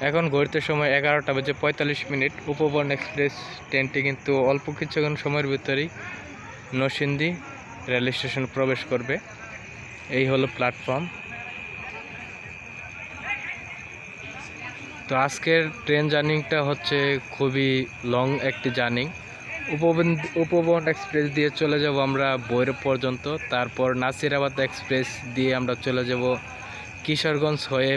এখন ঘড়িতে সময় 11:45। উপবন এক্সপ্রেস ট্রেনটি কিন্তু অল্প কিছুক্ষণ সময়ের ভিতরেই নরসিংদী রেল স্টেশন প্রবেশ করবে। এই হলো প্ল্যাটফর্ম। তো আজকের ট্রেন জার্নিটা হচ্ছে খুবই লং একটি জার্নি। উপবন এক্সপ্রেস দিয়ে চলে যাব আমরা ভৈরব পর্যন্ত, তারপর নাসিরাবাদ এক্সপ্রেস দিয়ে আমরা চলে যাব কিশোরগঞ্জ হয়ে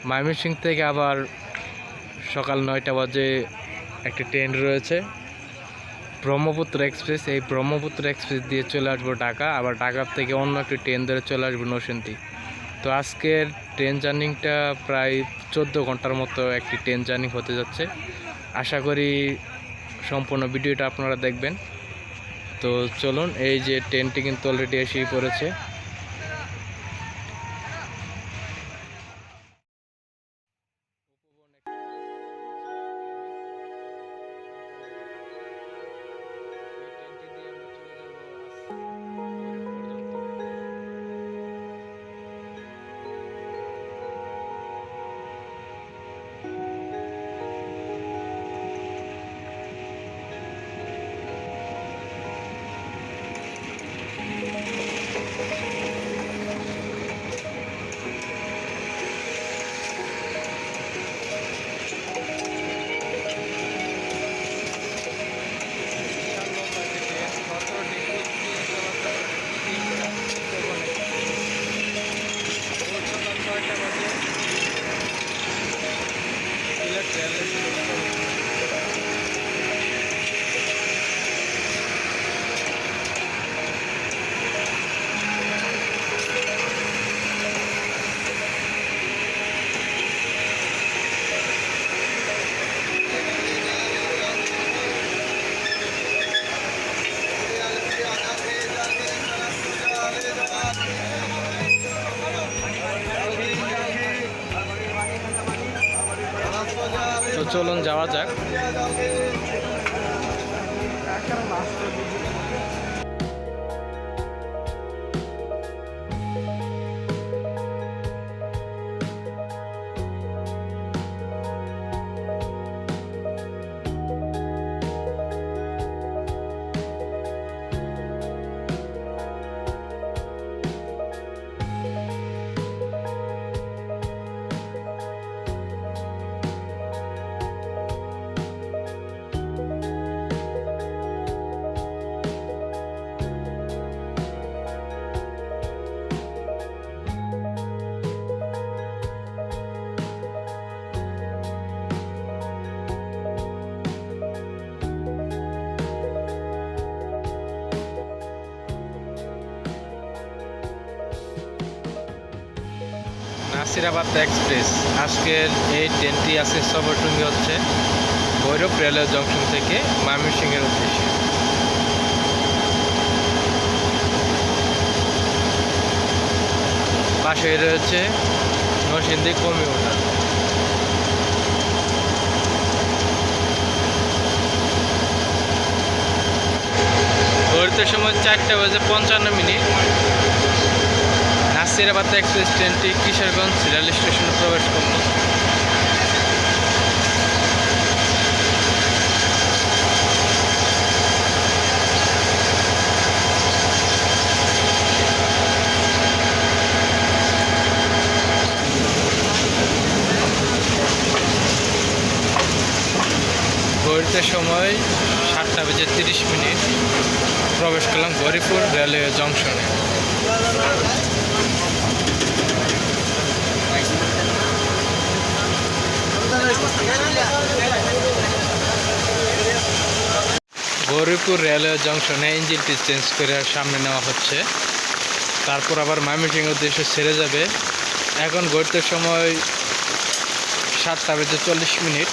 ময়মনসিংহ থেকে আবার সকাল 9টা বাজে একটি ট্রেন রয়েছে ব্রহ্মপুত্র এক্সপ্রেস। এই ব্রহ্মপুত্র এক্সপ্রেস দিয়ে চলে আসবো ঢাকা, আবার ঢাকার থেকে অন্য একটি ট্রেন ধরে চলে আসবো নরসিংদী। তো আজকের ট্রেন জার্নিটা প্রায় 14 ঘন্টার মতো একটি ট্রেন জার্নি হতে যাচ্ছে। আশা করি সম্পূর্ণ ভিডিওটা আপনারা দেখবেন। তো চলুন, এই যে ট্রেনটি কিন্তু অলরেডি এসেই পড়েছে। তো চলুন যাওয়া যাক। নাসিরাবাদ এক্সপ্রেস আজকের এই ট্রেনটি আছে সফরসঙ্গী হচ্ছে ভৈরব রেলওয়ে জংশন থেকে ময়মনসিংহের উদ্দেশ্যে। পাশে রয়েছে নরসিংদী কমিউটার। ঘড়িতে সময় 4:55। নাসিরাবাদ এক্সপ্রেস ট্রেনটি কিশোরগঞ্জ রেল স্টেশনে প্রবেশ করল। ঘড়িতে সময় 7:30। প্রবেশ করলাম গৌরীপুর রেলওয়ে জংশনে। গৌরীপুর রেলওয়ে জংশনে ইঞ্জিনটি চেঞ্জ করে সামনে নেওয়া হচ্ছে, তারপর আবার ময়মনসিংহের উদ্দেশ্যে ছেড়ে যাবে। এখন ঘড়িতে সময় 7:40।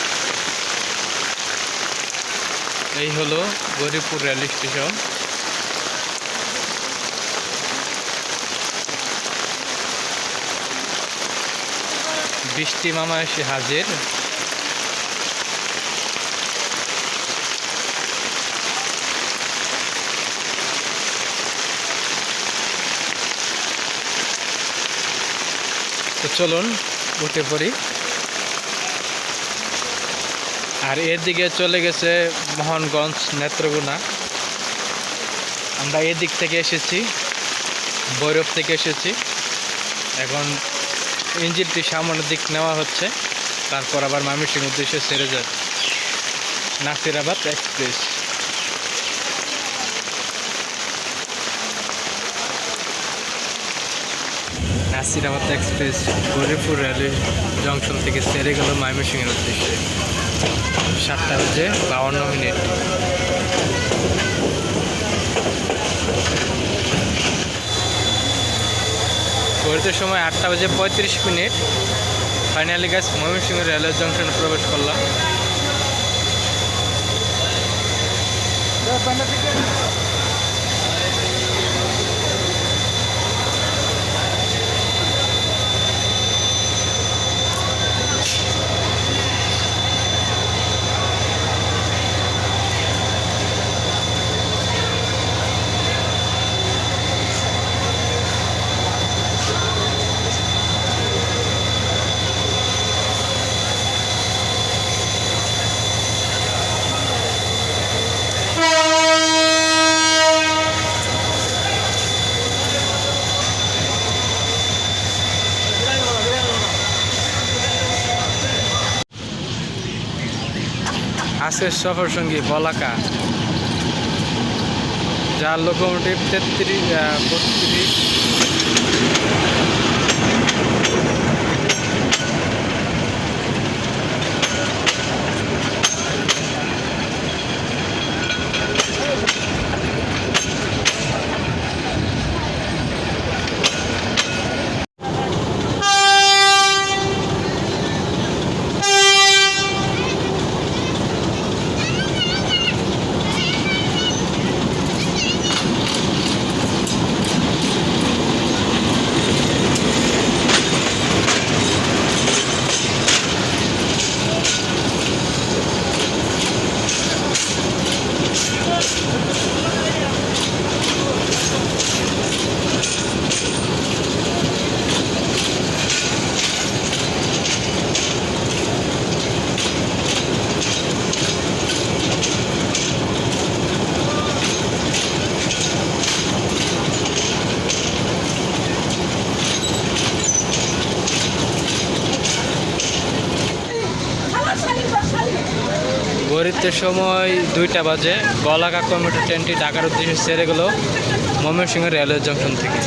এই হলো গৌরীপুর রেল স্টেশন। বৃষ্টি মামা এসে হাজির। তো চলুন উঠে পড়ি। আর এদিকে চলে গেছে মোহনগঞ্জ নেত্রকোনা। আমরা এদিক থেকে এসেছি, ভৈরব থেকে এসেছি। এখন ইঞ্জিনটি সামনের দিক নেওয়া হচ্ছে, তারপর আবার ময়মনসিংহ উদ্দেশ্যে ছেড়ে যায় Nasirabad express. Nasirabad express Garipur railway junction থেকে ছেড়ে গেল ময়মনসিংহের উদ্দেশ্যে 7:52। ঘড়িতে সময় 8:35। ফাইনালি গাইস ময়মনসিংহ রেলওয়ে জংশনে প্রবেশ করলাম। আজকের সফর সঙ্গী বলাকা, যার লোকোমোটিভ 32। ঘড়িতে সময় 2টা বাজে। বলাকা কমিউটার ট্রেনটি ঢাকার উদ্দেশ্যে ছেড়ে গেল ময়মনসিংহ রেলওয়ে জংশন থেকে।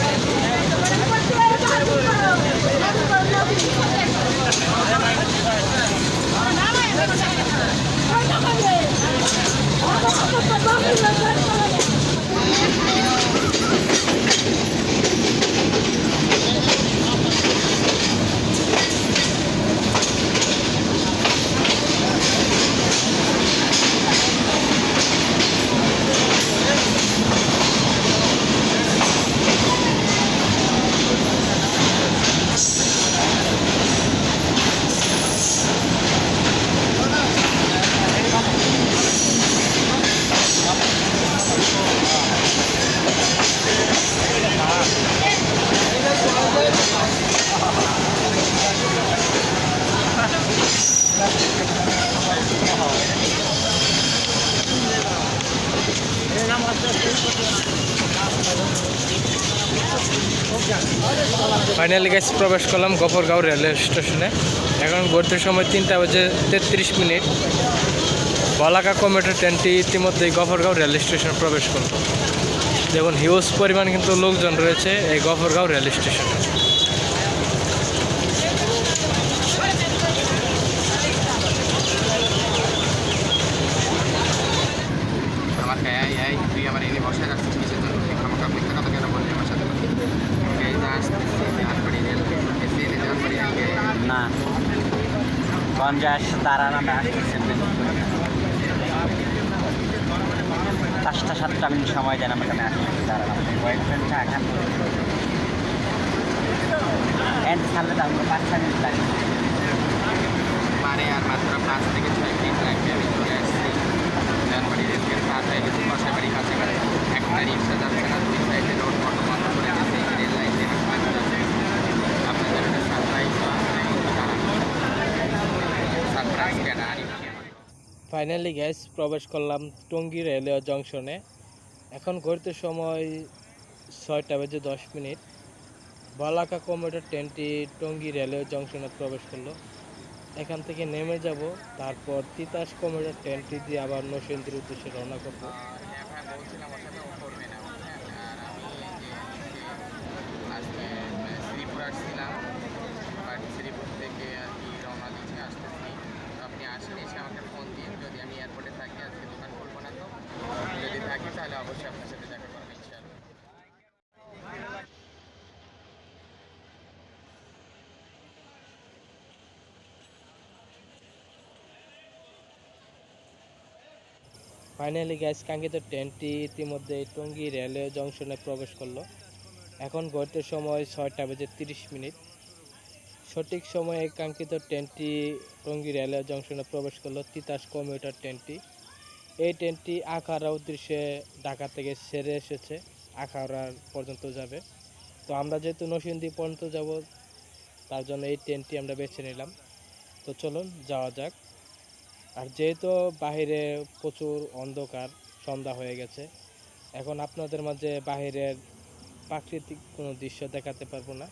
ফাইনালি গাইস প্রবেশ করলাম গফরগাঁও রেলওয়ে স্টেশনে। এখন ঘড়িতে সময় 3:33। বলাকা কমিউটার ট্রেনটি ইতিমধ্যেই গফরগাঁও রেল স্টেশনে প্রবেশ করল। দেখুন হিউজ পরিমাণ কিন্তু লোকজন রয়েছে এই গফরগাঁও রেল স্টেশনে। না গঞ্জাস তারা নামে আসতেছে 5টা 7টা মিনিট সময় দেন আমাকে। আমি আসতেছি তারা নামে বয়ফ্রেন্ডটা এখন এন্ড ছাড়লে তো আমাকে 5 মিনিট লাগে পারে আর মাত্র 5 থেকে 6 মিনিট লাগবে। আমি চলে আসছি জানুয়ারি রেলগেট কাছায় গেছি, কষাইবাড়ি কাছাকাছি। একটা রিক্সা যাচ্ছে না, 2 সাইডে রোড বন্ধ করে দিয়েছে। রেল লাইন আপনাদের সারপ্রাইজ ফাইনালি গ্যাস প্রবেশ করলাম টঙ্গী রেলওয়ে জংশনে। এখন ঘড়িতে সময় 6:10 বলাকা কমিউটার ট্রেনটি টঙ্গী রেলওয়ে জংশনে প্রবেশ করলো। এখান থেকে নেমে যাব, তারপর তিতাস কমিউটার ট্রেনটি দিয়ে আবার নরসিংদীর উদ্দেশ্যে রওনা করব। হ্যাঁ ভাই, বলছিলাম ওর সাথে ও করবে না, বুঝছেন? আর আমি এই যে আজকে শ্রীপুর আসছিলাম, বাট শ্রীপুর থেকে আর কি রওনা দিচ্ছে, আসতেছি। তো আপনি আসেন, এসে আমাকে ফোন দিন। যদি আমি এয়ারপোর্টে থাকি, আজকে দোকান খুলবো না, তো যদি থাকি তাহলে অবশ্যই আপনার সাথে দেখা করবো ইনশাআল্লাহ। ফাইনালি গ্যাস কাঙ্ক্ষিত ট্রেনটি ইতিমধ্যে টঙ্গী রেলওয়ে জংশনে প্রবেশ করলো। এখন ঘড়িতে সময় 6:30। সঠিক সময়ে কাঙ্ক্ষিত ট্রেনটি টঙ্গী রেলওয়ে জংশনে প্রবেশ করলো, তিতাস কমিউটার ট্রেনটি। এই ট্রেনটি আখাউড়া উদ্দেশ্যে ঢাকা থেকে ছেড়ে এসেছে, আখাউড়া পর্যন্ত যাবে। তো আমরা যেহেতু নরসিংদী পর্যন্ত যাব, তার জন্য এই ট্রেনটি আমরা বেছে নিলাম। তো চলুন যাওয়া যাক। আর যেহেতু বাইরে প্রচুর অন্ধকার, সন্ধ্যা হয়ে গেছে, এখন আপনাদের মাঝে বাইরের প্রাকৃতিক কোনো দৃশ্য দেখাতে পারবো না।